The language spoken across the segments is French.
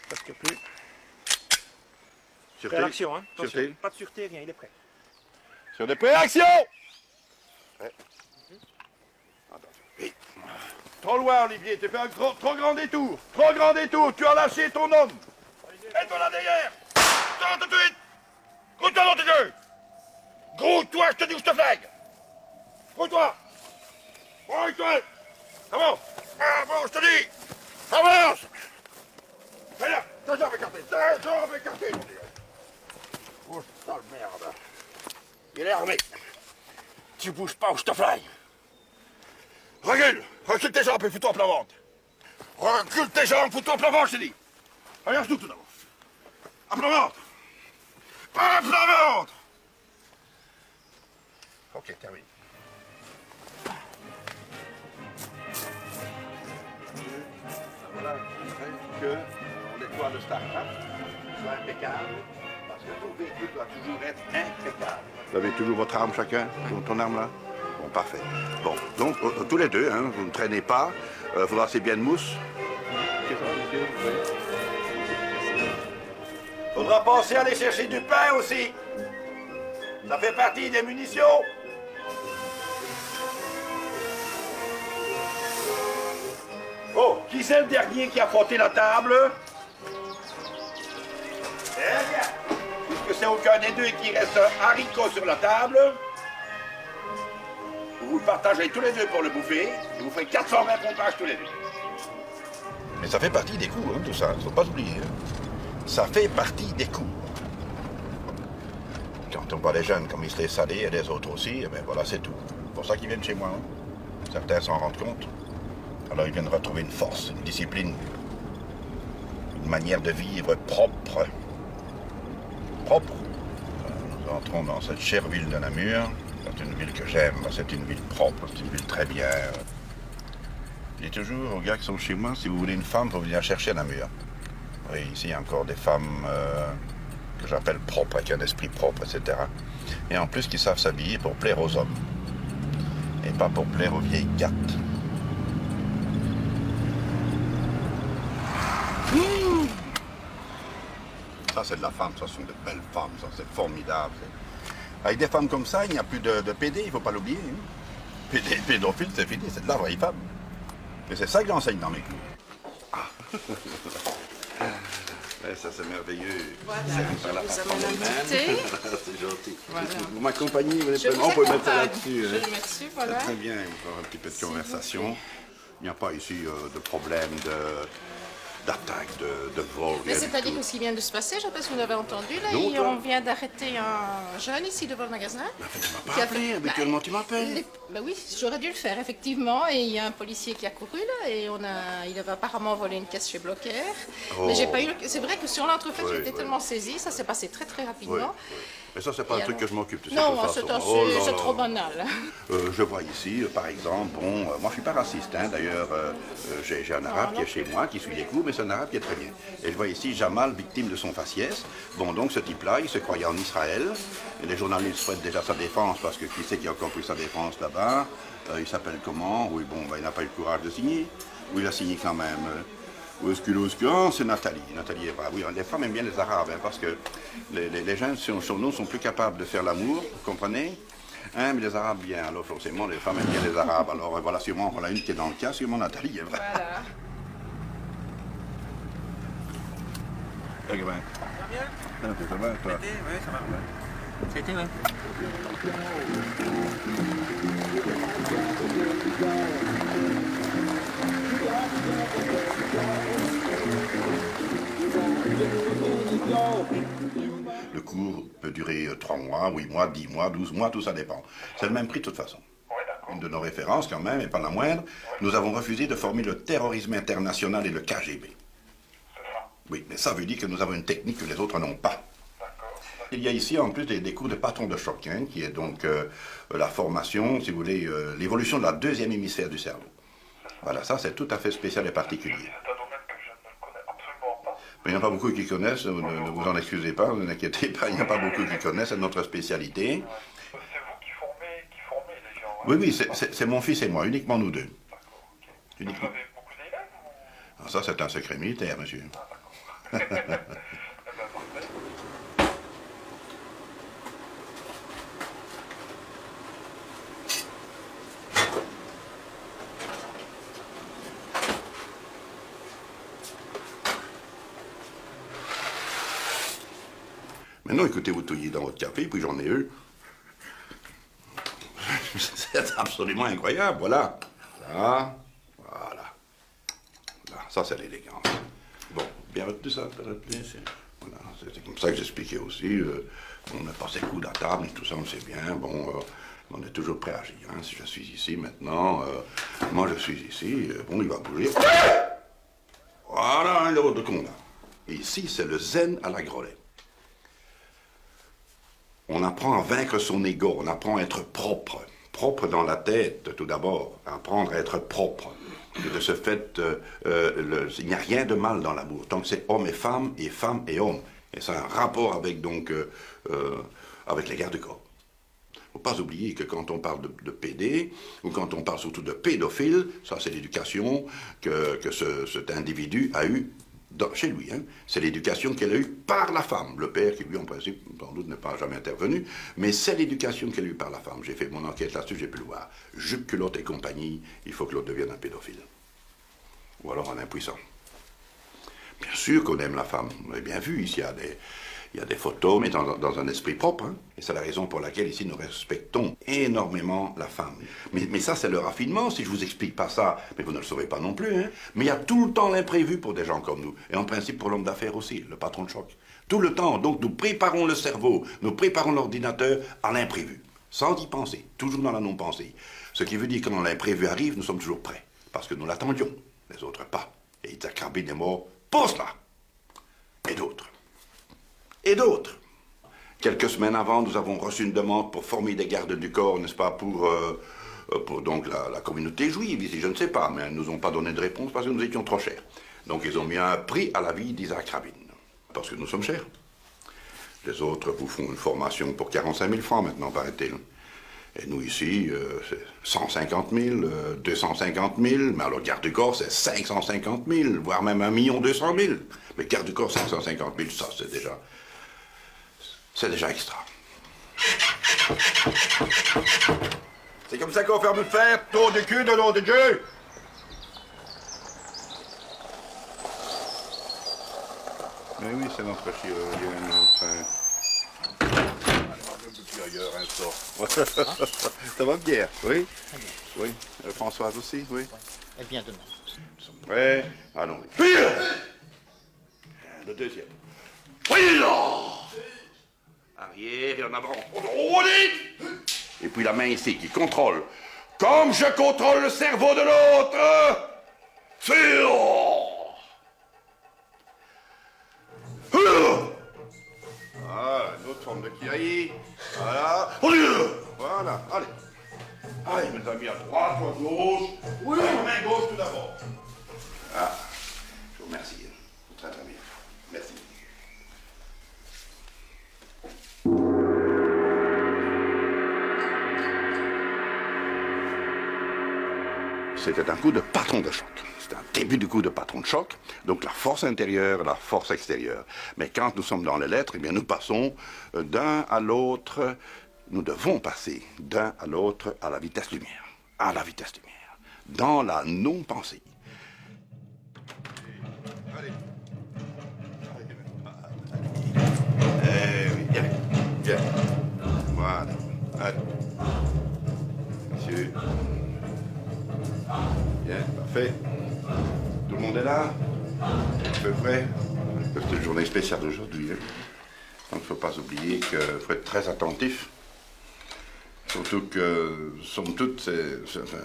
Presque plus. Sûreté. Prêt à l'action, hein? Attention, Sûreté. pas de sûreté, rien, il est prêt. Sur des prêts, action! Prêt. Attention. Oui. Trop loin, Olivier, tu fais un trop grand détour. Trop grand détour, tu as lâché ton homme. Aide-toi là derrière. Sors tout de suite. Grouille-toi dans tes yeux. Grouille-toi, je te dis où je te flingue. Grouille-toi. Grouille-toi. Avance. Avance, je te dis. Avance. Viens là, tes jambes écartées. Tes jambes écartées, mon Dieu. Oh, sale merde. Il est armé. Tu bouges pas ou je te flingue. Recule. Recule tes jambes et fous-toi à plat ventre. Recule tes jambes, fous-toi à plat ventre, je t'ai dit. Regarde tout d'abord. À plat ventre. À plat ventre. Ok, terminé. Voilà, que l'étoile de Starbucks soit impeccable, parce que tout véhicule doit toujours être impeccable. Vous avez toujours votre arme chacun, ton arme là? Bon, parfait. Bon, donc tous les deux, hein, vous ne traînez pas, il faudra assez bien de mousse. Faudra penser à aller chercher du pain aussi. Ça fait partie des munitions. Oh, qui c'est le dernier qui a frotté la table? Très bien. Puisque c'est aucun des deux qui reste un haricot sur la table, vous le partagez tous les deux pour le bouffer, et vous ferez 420 pompages tous les deux. Mais ça fait partie des coups, hein, tout ça, il ne faut pas oublier. Hein. Ça fait partie des coups. Quand on voit les jeunes comme ils se laissent aller, et les autres aussi, et bien voilà, c'est tout. C'est pour ça qu'ils viennent chez moi. Hein. Certains s'en rendent compte. Alors ils viennent retrouver une force, une discipline, une manière de vivre propre. Propre. Nous entrons dans cette chère ville de Namur. C'est une ville que j'aime, c'est une ville propre, c'est une ville très bien. Je dis toujours aux gars qui sont chez moi, si vous voulez une femme, il faut venir chercher à Namur. Oui, ici il y a encore des femmes que j'appelle propres, avec un esprit propre, etc. Et en plus qui savent s'habiller pour plaire aux hommes. Et pas pour plaire aux vieilles gattes. Ça, c'est de la femme, ça sont de belles femmes, ça, c'est formidable. Avec des femmes comme ça, il n'y a plus de PD, il ne faut pas l'oublier. Hein. Pédophile, c'est fini, c'est de la vraie femme. Et c'est ça que j'enseigne dans mes cours. Ah. Ouais, ça, c'est merveilleux. Voilà, je vous amène un petit thé. C'est gentil. Voilà. Vous m'accompagnez, vous Je vous on peut mettre ça accompagne. là-dessus. Je le mets dessus, voilà. Très bien, on va avoir un petit peu de conversation. Il n'y a pas ici de problème d'attaque, de vol. Mais c'est-à-dire que ce qui vient de se passer, je ne sais pas si vous avez entendu, là, Non, toi. on vient d'arrêter un jeune ici devant le magasin. Tu m'as Qui pas a appelé, fait- habituellement tu m'appelles. Ben oui, j'aurais dû le faire, effectivement. Et il y a un policier qui a couru, là, et il avait apparemment volé une caisse chez Blocker. Oh. Mais j'ai pas eu... C'est vrai que sur l'entrefaite, Oui, j'étais oui. tellement saisie, ça s'est passé très, très Oui, rapidement. oui. Mais ça, c'est pas Et un truc alors que je m'occupe de cette Non, façon. c'est Oh là c'est là. trop banal. Je vois ici, par exemple, bon, moi je suis pas raciste, hein, d'ailleurs, j'ai un arabe qui est chez moi, qui suit les cours, mais c'est un arabe qui est très bien. Et je vois ici Jamal, victime de son faciès. Bon, donc ce type-là, il se croyait en Israël, et les journalistes souhaitent déjà sa défense, parce que qui sait qui a encore pris sa défense là-bas? Il s'appelle comment? Oui, bon, il n'a pas eu le courage de signer, ou il a signé quand même. Où est-ce qu'il est? C'est Nathalie. Nathalie est brave. Oui, les femmes aiment bien les Arabes, hein, parce que les jeunes sur nous sont plus capables de faire l'amour, vous comprenez? Hein, mais les Arabes bien, alors forcément les femmes aiment bien les Arabes. Alors voilà, sûrement, voilà une qui est dans le cas, sûrement Nathalie est vraie. Voilà. Ok, ben. Ça va bien? Ça va, toi? Oui, ça va. C'était, oui. Le cours peut durer 3 mois, 8 mois, 10 mois, 12 mois, tout ça dépend. C'est le même prix de toute façon. Une de nos références quand même, et pas la moindre, nous avons refusé de former le terrorisme international et le KGB. Oui, mais ça veut dire que nous avons une technique que les autres n'ont pas. Il y a ici en plus des cours de patron de choc, hein, qui est donc la formation, si vous voulez, l'évolution de la deuxième hémisphère du cerveau. Voilà, ça c'est tout à fait spécial et particulier. C'est un domaine que je ne connais absolument pas. Mais il n'y en a pas beaucoup qui connaissent, ne vous en excusez pas, ne vous inquiétez pas, il n'y a pas beaucoup qui connaissent, c'est notre spécialité. C'est vous qui formez les gens. Hein. Oui, oui, c'est mon fils et moi, uniquement nous deux. D'accord, ok. Vous Uniquement. avez beaucoup d'élèves ou... Ah, ça c'est un secret militaire, monsieur. Ah, d'accord. Eh ben, parfait. Maintenant, écoutez, vous touillez dans votre café, puis j'en ai eu. C'est absolument incroyable, voilà. Voilà. Voilà. Voilà. Ça, c'est l'élégance. Bon, bien retenu ça, t'as retenu? Voilà, c'est comme ça que j'expliquais aussi. On n'a pas ses coups à table et tout ça, on le sait bien. Bon, on est toujours prêt à agir. Hein. Si je suis ici maintenant, moi je suis ici, bon, il va bouger. Voilà, un autre combat. Et ici, c'est le zen à la Grollet. On apprend à vaincre son ego, on apprend à être propre. Propre dans la tête, tout d'abord. Apprendre à être propre. Et de ce fait, il n'y a rien de mal dans l'amour. Tant que c'est homme et femme et homme. Et ça a un rapport avec, donc, avec les gardes-corps. Il ne faut pas oublier que quand on parle de PD, ou quand on parle surtout de pédophile, ça c'est l'éducation que cet individu a eue chez lui. Hein. C'est l'éducation qu'elle a eue par la femme. Le père qui, lui, en principe, sans doute, n'est pas jamais intervenu, mais c'est l'éducation qu'elle a eue par la femme. J'ai fait mon enquête là-dessus, j'ai pu le voir. Jupe, culotte et compagnie, il faut que l'autre devienne un pédophile. Ou alors un impuissant. Bien sûr qu'on aime la femme. Vous l'avez bien vu, ici, il y a des photos, mais dans un esprit propre. Hein. Et c'est la raison pour laquelle, ici, nous respectons énormément la femme. Mais ça, c'est le raffinement. Si je vous explique pas ça, mais vous ne le saurez pas non plus. Hein. Mais il y a tout le temps l'imprévu pour des gens comme nous. Et en principe, pour l'homme d'affaires aussi, le patron de choc. Tout le temps. Donc, nous préparons le cerveau, nous préparons l'ordinateur à l'imprévu. Sans y penser. Toujours dans la non-pensée. Ce qui veut dire que quand l'imprévu arrive, nous sommes toujours prêts. Parce que nous l'attendions. Les autres pas. Et Yitzhak Rabin est mort pour cela. Et d'autres. Et d'autres. Quelques semaines avant, nous avons reçu une demande pour former des gardes du corps, n'est-ce pas, pour donc la communauté juive, ici, je ne sais pas, mais ils ne nous ont pas donné de réponse parce que nous étions trop chers. Donc ils ont mis un prix à la vie d'Yitzhak Rabin, parce que nous sommes chers. Les autres vous font une formation pour 45 000 francs maintenant, paraît-il. Et nous ici, c'est 150 000, 250 000, mais alors garde du corps, c'est 550 000, voire même 1 200 000. Mais garde du corps, 550 000, ça c'est déjà... C'est déjà extra. C'est comme ça qu'on fait nous faire, tour du cul de nom de Dieu. Mais oui, c'est notre chirurgien, ailleurs, un sort. Ça va, Pierre? Oui? Oui. Françoise aussi? Oui. Elle vient demain. Ouais. Allons. Pire! Le deuxième. Oui, là! Arrière et en avant. Et puis la main ici qui contrôle. Comme je contrôle le cerveau de l'autre. Ah, une autre forme de kiaï. Voilà. Voilà. Allez. Allez, mes amis, à droite ou à gauche. Oui. Main gauche tout d'abord. Ah, je vous remercie. Très très bien. Merci. C'était un coup de patron de choc. C'était un début du coup de patron de choc. Donc la force intérieure, la force extérieure. Mais quand nous sommes dans les lettres, eh bien nous passons d'un à l'autre. Nous devons passer d'un à l'autre à la vitesse lumière. À la vitesse lumière. Dans la non-pensée. Allez. Viens. Viens. Voilà. Allez. Monsieur. Bien, parfait. Tout le monde est là? À peu près. C'est une journée spéciale aujourd'hui. Hein? Donc il ne faut pas oublier qu'il faut être très attentif. Surtout que, somme toute,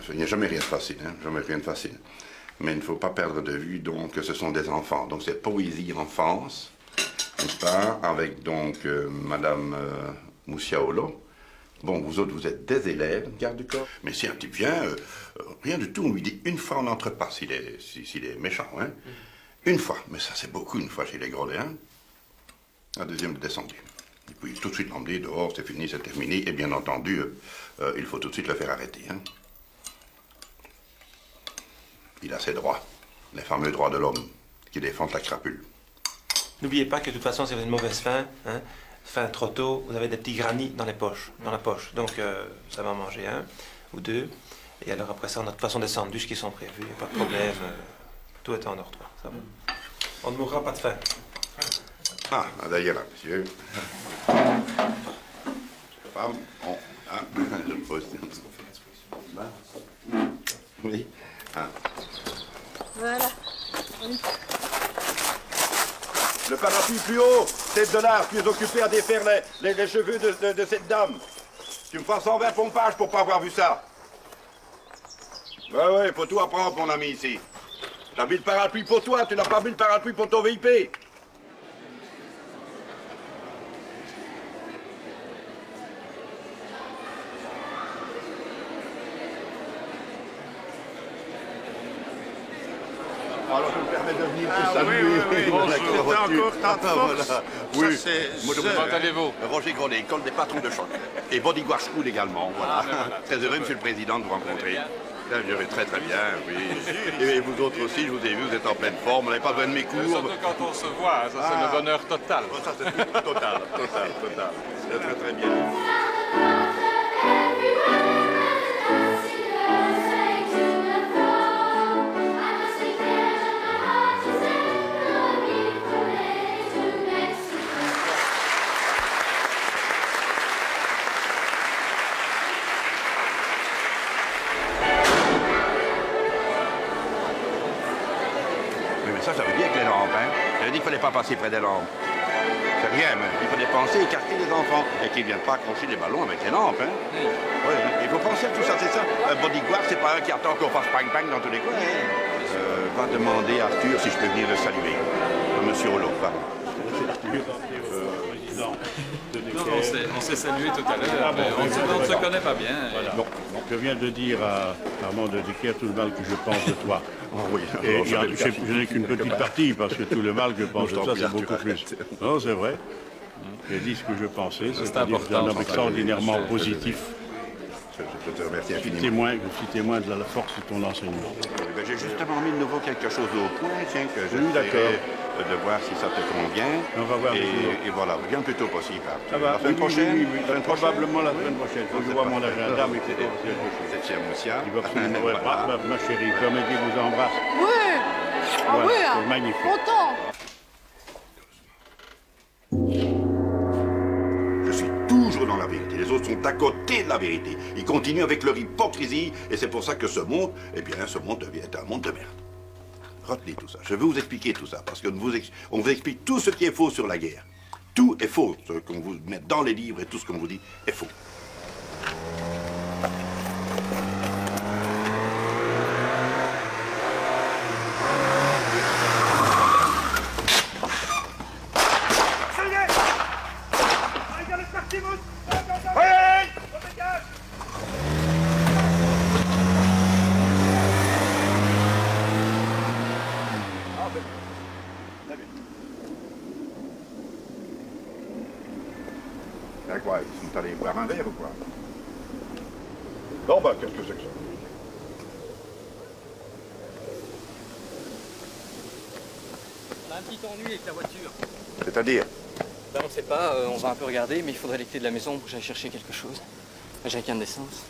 il n'y a jamais rien de facile. Hein? Jamais rien de facile. Mais il ne faut pas perdre de vue donc, que ce sont des enfants. Donc c'est poésie enfance, n'est-ce pas? Avec donc Madame Moussiaolo. Bon, vous autres, vous êtes des élèves, garde du corps. Mais si un type vient, rien du tout, on lui dit une fois, on n'entre pas s'il est méchant. Hein? Une fois, mais ça c'est beaucoup, une fois chez les Grolets. Hein? La deuxième est descendue. Et puis tout de suite l'emmener dehors, c'est fini, c'est terminé. Et bien entendu, il faut tout de suite le faire arrêter. Hein? Il a ses droits, les fameux droits de l'homme, qui défendent la crapule. N'oubliez pas que de toute façon, si vous avez une mauvaise faim, hein, faim trop tôt, vous avez des petits granits dans la poche. Donc, ça va en manger un ou deux. Et alors après ça, on a de toute façon des sandwichs qui sont prévus. Il n'y a pas de problème. Tout est en ordre. Ça va. On ne mourra pas de faim. Ah, d'ailleurs, là, monsieur. Femme, on, hein, je pose. Oui. Ah. Voilà. Le parapluie plus haut, tête de l'art, tu es occupé à défaire les cheveux de cette dame. Tu me feras 120 pompages pour pas avoir vu ça. Ouais, faut tout apprendre, mon ami, ici. T'as mis le parapluie pour toi, tu n'as pas mis le parapluie pour ton VIP. Alors, je me permets de venir te saluer. oui. Bonjour, t'es encore tant de force. Voilà. Oui. Ça, c'est... Moi, je Comment allez-vous? Roger Grondet, école des patrons de choc. Et Bodyguard School également, voilà. Très heureux, monsieur le président, de vous rencontrer. Là, je vais très bien, oui. Et vous autres aussi, je vous ai vu, vous êtes en pleine forme, vous n'avez pas besoin de mes cours. Surtout quand on se voit, ça c'est le bonheur total. Oh, ça, c'est total. C'est très bien. Ça veut dire que les lampes, hein. Ça veut dire qu'il ne fallait pas passer près des lampes. C'est rien, mais il fallait penser écarter les enfants et qu'ils ne viennent pas accrocher les ballons avec les lampes, hein. Oui, il faut penser à tout ça, c'est ça. Un bodyguard, c'est pas un qui attend qu'on fasse bang-bang dans tous les coins. Va demander à Arthur si je peux venir le saluer. Monsieur Hollande, va. On s'est salué tout à l'heure, mais on ne se connaît pas bien. Voilà. Bon, je viens de dire à Armand de Decker tout le mal que je pense de toi. Oh, oui. Et je n'ai qu'une petite partie, parce que tout le mal que je pense de toi, c'est beaucoup plus. Non, c'est vrai. J'ai dit ce que je pensais, c'est-à-dire que c'est un homme extraordinairement positif. Je te remercie Je suis infiniment. témoin de la force de ton enseignement. J'ai justement mis de nouveau quelque chose au point, tiens, que je d'accord. De voir si ça te convient. On va voir. Et voilà, bien le plus tôt possible. Ça va. La semaine prochaine? Oui. Probablement la semaine prochaine. Faut que je vois mon agenda, mais c'est C'est cher, monsieur. il va absolument. Ouais, ma chérie, permettez, je vous embrasse. Oui. Ah Voilà, oui, c'est magnifique. content. Je suis toujours dans la vérité. Les autres sont à côté de la vérité. Ils continuent avec leur hypocrisie. Et c'est pour ça que ce monde, eh bien, ce monde devient un monde de merde. Retenez tout ça. Je vais vous expliquer tout ça. Parce qu'on vous explique tout ce qui est faux sur la guerre. Tout est faux. Ce qu'on vous met dans les livres et tout ce qu'on vous dit est faux. C'est quoi? Ils sont allés boire un verre ou quoi? Bon, bah, qu'est-ce que c'est que ça? On a un petit ennui avec la voiture. C'est-à-dire? Ben, on ne sait pas, on va un peu regarder, mais il faudrait les clés de la maison pour que j'aille chercher quelque chose. Un jerrycan d'essence.